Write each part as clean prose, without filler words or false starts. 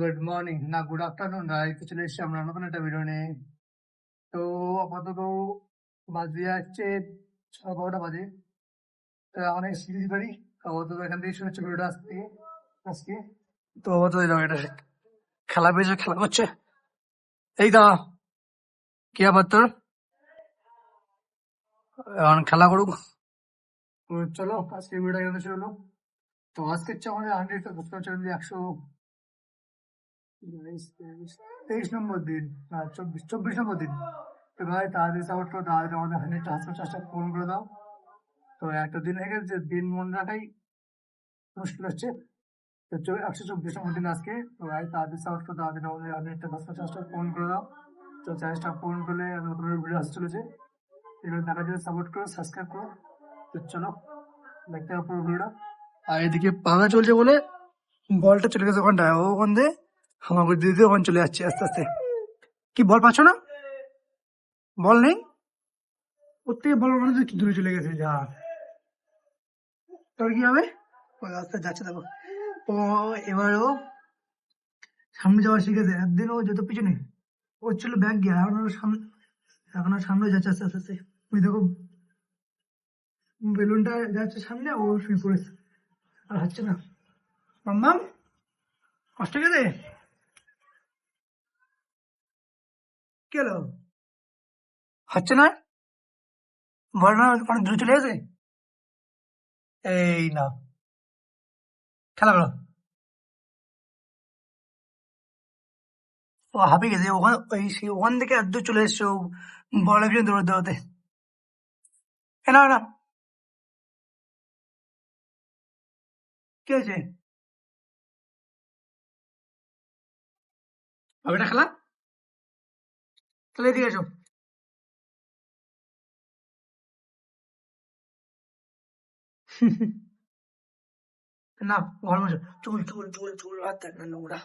Good morning না good afternoon না এই তো চলে এসেছি আমরা নতুন একটা ভিডিও নিয়ে। তো আপাতত বাজে যাচ্ছে 12টা বাজে। তো এখন সিরিজ বাড়ি আপাতত এখান থেকে শুনে হচ্ছে ভিডিওটা আজকে তো আপাতত এই দেখো, এটা খেলা পেয়েছে, খেলা করছে। এই দা কি আবার তোর এখন খেলা করুক। তো চলো আজকে ভিডিওটা এখানে শুরু হলো। তো আজকে হচ্ছে আমাদের 123 নম্বর দিন, না 24 নম্বর দিন। তো ভাই তাড়াতাড়ি সাপোর্ট করো, তাড়াতাড়ি আমাদের 100টা পূরণ করে দাও। তো একটা দিন হয়ে গেছে, দিন মনে রাখাই মুশকিল হচ্ছে। তো 124 নম্বর দিন আজকে। তো ভাই তাড়াতাড়ি সাপোর্ট করো, তাড়াতাড়ি আমাদের 100টা পূরণ করে দাও। তো 40টা পূরণ করলে নতুন ভিডিও আসতে চলেছে, এগুলো দেখার জন্য সাপোর্ট করো, সাবস্ক্রাইব করো। তো চলো দেখতে হবে পুরো ভিডিওটা। আর এদিকে পাঙা চলছে বলে বলটা চলে গেছে ওখানটায়, ও ওখান দিয়ে আমাকে দিতে ওখানে চলে যাচ্ছে আস্তে আস্তে। কি বল পাচ্ছ না? বল নেই ওর থেকে, বল মানে একটু দূরে চলে গেছে যা। তোর কি হবে? ওই রাস্তা যাচ্ছে দেখো। ও এবারও সামনে যাওয়া শিখেছে, একদিন ও যেত পিছনে, ও ছিল ব্যাগ গিয়ে, এখন আর সামনে যাচ্ছে আস্তে আস্তে আস্তে। ওই দেখো বেলুনটা যাচ্ছে সামনে, ও শুয়ে পড়েছে আর হচ্ছে না। মাম্মাম কষ্ট গেছে, কি হলো? হচ্ছে না? বল না, অনেক দূরে চলে গেছে। এই না, খেলা করো। ও হাঁপিয়ে গেছে, ওখান থেকে এত দূর চলে এসছে ও, বলের পিছনে দৌড়াতে দৌড়াতে। এ না না, কি হয়েছে? হবে না খেলা? তাহলে এদিকে এসো। না, ঘর মোছো। চুল চুল চুল চুল আর দেখ না, নোংরা।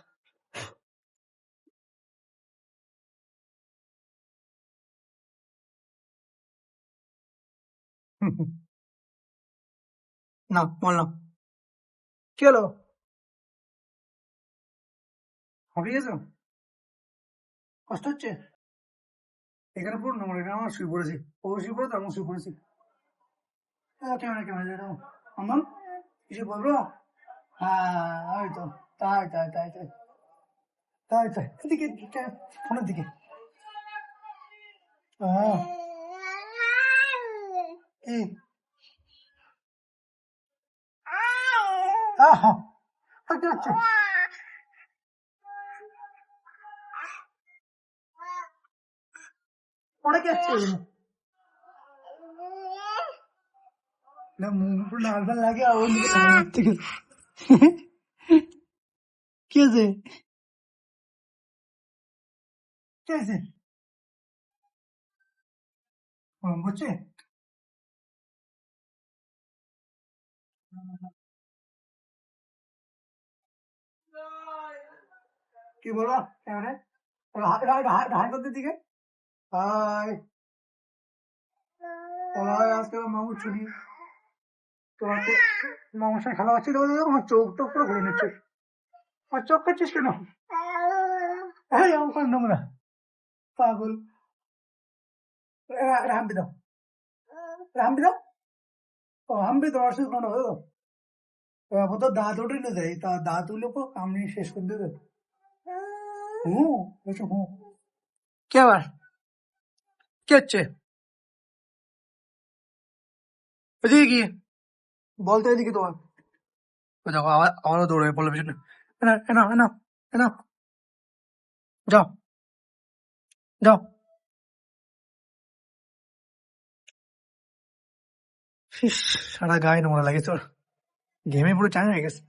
না বল না, কি হলো? হাঁপিয়ে গেছো? কষ্ট হচ্ছে? এখানে পুরো নোংরা, এখানে আমার শুয়ে পড়েছি, ও শুয়ে পড়ে তো আমি শুয়ে পড়েছি। ক্যামেরা ক্যামেরা দেখো আমার কিছু বলবো। হ্যাঁ ওই তো, তাই তাই তাই তাই তাই তাই, এদিকে ফোনের দিকে। হ্যাঁ কি আহা, কি হচ্ছে? ওটা কি হচ্ছে? না মুখ পুরো লাল লাল লাগে, আর ওর দিকে তাকিয়ে হচ্ছে কি? কি আছে? কি আছে? বুঝছে? কি বলবো এবারে? হাই করতে দিকে। হাই, হাই, আজকে মামুর ছুটি। তোমার মামার সঙ্গে খেলা হচ্ছে, দেখো দেখো, আমার চোখ টোক পুরো ঘুরে নিচ্ছে। আমার চোখ করছিস কেন? এই আমার নোংরা পাগল। হাম্পি দাও, হাম্পি দাও। ও হাম্পি তোমার সাথে কোনো হলো? ও তো দাঁত ওঠে না যায়, তা দাঁত উঠলে তো কামড়ে শেষ করে দেবে। হুম, এসো হুম। কি আবার? কি হচ্ছে? এদিকে কি? বলতো এদিকে তোমার। ও দেখো আবারও দৌড়ে পড়লো পিছনে। এনা এনা এনা এনা, যাও যাও। ইস, সারা গায়ে নোংরা লাগে তোর, ঘেমে পুরো চান হয়ে গেছে।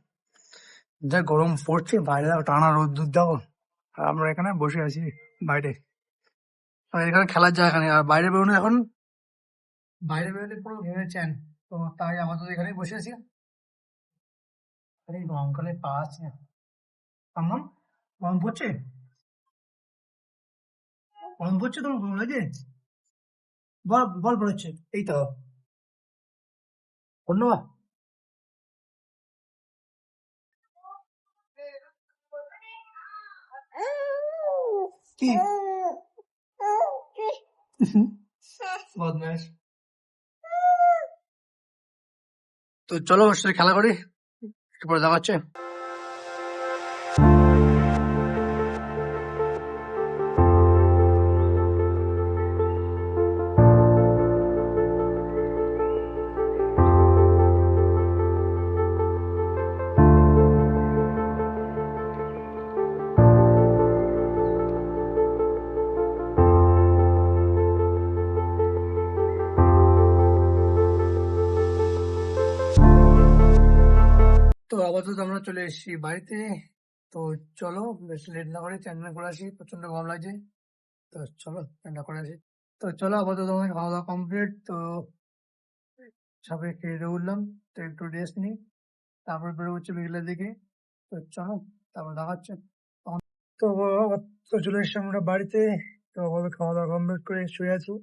যা গরম পড়ছে বাইরে, দাও টানা রোদ্দুর দাও, আর আমরা এখানে বসে আছি বাইরে। আর এখানে খেলার জায়গা নেই, আর বাইরে বেরোনো এখন, বাইরে বেরোলে পুরো ঘেমে চ্যান। তো তাই আপাতত এখানেই বসে আছি। আরে গরমকালে পা আছে। আমার গরম পড়ছে, গরম পড়ছে, তোমার গরম লাগে? বল বল পড়ছে, এই তো ধন্যবাদ। কি বদমাইশ। তো চলো ওর সাথে খেলা করি, এরপরে দেখা হচ্ছে। তো আপাতত আমরা চলে এসেছি বাড়িতে। তো চলো বেশি লেট না করে চান করে আসি, প্রচন্ড গরম লাগছে। তো চলো চানটা করে আসি। তো চলো আপাতত আমাদের খাওয়া দাওয়া কমপ্লিট। তো সবাই খেয়ে দিয়ে উঠলাম, তো একটু রেস্ট নিই, তারপর বেরো হচ্ছে বিকেলের দিকে। তো চলো তারপর দেখা হচ্ছে। তো তো চলে এসেছি আমরা বাড়িতে। তো আপাতত খাওয়া দাওয়া কমপ্লিট করে শুয়ে আছি।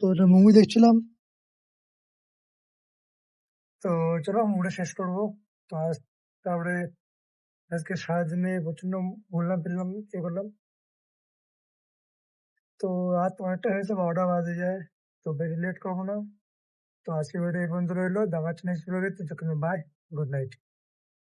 তো একটা মুভি দেখছিলাম। তো চলো মুভিটা শেষ করবো। তো তারপরে আজকে সারাদিনে প্রচন্ড ঘুরলাম ফিরলাম, এ করলাম। তো রাত অনেকটা হয়েছে, 12টা বাজে যায়। তো বেশি লেট করবো না। তো আজকে ভিডিও এই পর্যন্ত রইলো, দেখা হচ্ছে নেক্সট ভিডিওতে। Bye, good night.